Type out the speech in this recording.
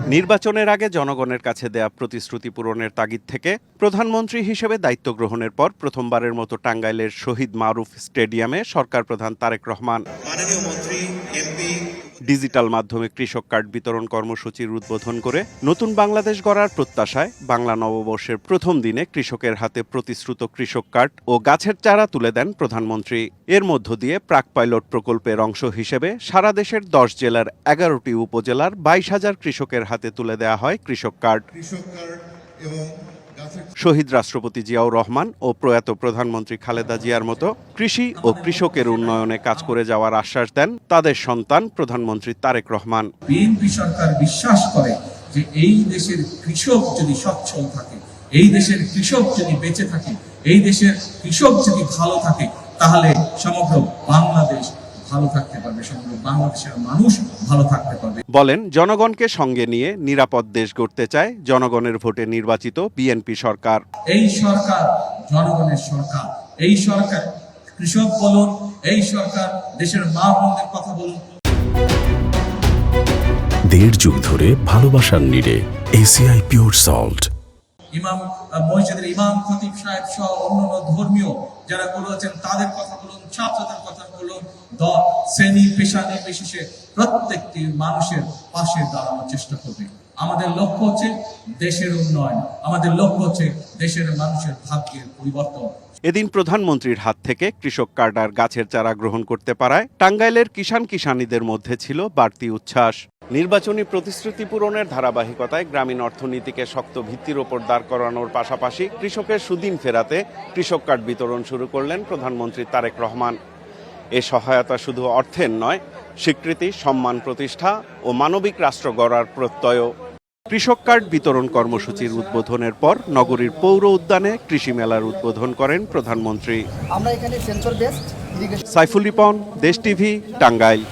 নির্বাচনের আগে জনগণের কাছে দেয়া প্রতিশ্রুতি পূরণের তাগিদ থেকে প্রধানমন্ত্রী হিসেবে দায়িত্ব গ্রহণের পর প্রথমবারের মতো টাঙ্গাইলের শহীদ মারুফ স্টেডিয়ামে সরকার প্রধান তারেক রহমান ডিজিটাল মাধ্যমে কৃষক কার্ড বিতরণ কর্মসূচির উদ্বোধন করে নতুন বাংলাদেশ গড়ার প্রত্যাশায় বাংলা নববর্ষের প্রথম দিনে কৃষকের হাতে প্রতিশ্রুত কৃষক কার্ড ও গাছের চারা তুলে দেন প্রধানমন্ত্রী। এর মধ্য দিয়ে প্রাক পাইলট প্রকল্পের অংশ হিসেবে সারা দেশের ১০ জেলার ১১টি উপজেলার ২২,০০০ কৃষকের হাতে তুলে দেওয়া হয় কৃষক কার্ড। শহীদ রাষ্ট্রপতি জিয়াউর রহমান ও প্রয়াত প্রধানমন্ত্রী খালেদা জিয়ার মতো কৃষি ও কৃষকের উন্নয়নে কাজ করে যাওয়ার আশ্বাস দেন তাদের সন্তান প্রধানমন্ত্রী তারেক রহমান। বিএনপি সরকার বিশ্বাস করে যে এই দেশের কৃষক যদি সচ্ছল থাকে, এই দেশের কৃষক যদি বেঁচে থাকে, এই দেশের কৃষক যদি ভালো থাকে, তাহলে সমগ্র বাংলাদেশ ভালো থাকতে পারবে, সমগ্র বাংলাদেশের মানুষ ভালো থাকতে পারবে। বলেন, জনগণকে সঙ্গে নিয়ে নিরাপদ দেশ গড়তে চায় জনগণের ভোটে নির্বাচিত বিএনপি সরকার। এই সরকার জনগণের সরকার, এই সরকার কৃষক বলুন, এই সরকার দেশের মা বোনদের কথা বলুন। ১.৫ যুগ ধরে ভালোবাসার নিড়ে এসিআই পিওর সল্ট। ইমাম মসজিদের ইমাম খতিব সাহেব সহ অন্যান্য ধর্মীয় যারা বলেছেন তাদের কথা বলুন, ছাত্রদের কথা বলুন, শ্রেণী পেশা নির্বিশেষে প্রত্যেকটি মানুষের পাশে দাঁড়ানোর চেষ্টা করবে। আমাদের লক্ষ্য হচ্ছে দেশের উন্নয়ন, আমাদের লক্ষ্য হচ্ছে দেশের মানুষের ভাগ্যের পরিবর্তন। এদিন প্রধানমন্ত্রীর হাত থেকে কৃষক কার্ড আর গাছের চারা গ্রহণ করতে পারায় টাঙ্গাইলের কিষাণীদের মধ্যে ছিল বাড়তি উচ্ছ্বাস। নির্বাচনী প্রতিশ্রুতি পূরণের ধারাবাহিকতায় গ্রামীণ অর্থনীতিকে শক্ত ভিত্তির ওপর দাঁড় করানোর পাশাপাশি কৃষকের সুদিন ফেরাতে কৃষক কার্ড বিতরণ শুরু করলেন প্রধানমন্ত্রী তারেক রহমান। এ সহায়তা শুধু অর্থের নয়, স্বীকৃতি, সম্মান প্রতিষ্ঠা ও মানবিক রাষ্ট্র গড়ার প্রত্যয়। কৃষক কার্ড বিতরণ কর্মসূচির উদ্বোধনের পর নগরীর পৌর উদ্যানে কৃষি মেলার উদ্বোধন করেন প্রধানমন্ত্রী। আমরা এখানে sensor based irrigation. Saiful Ripon, দেশ টিভি, টাঙ্গাইল।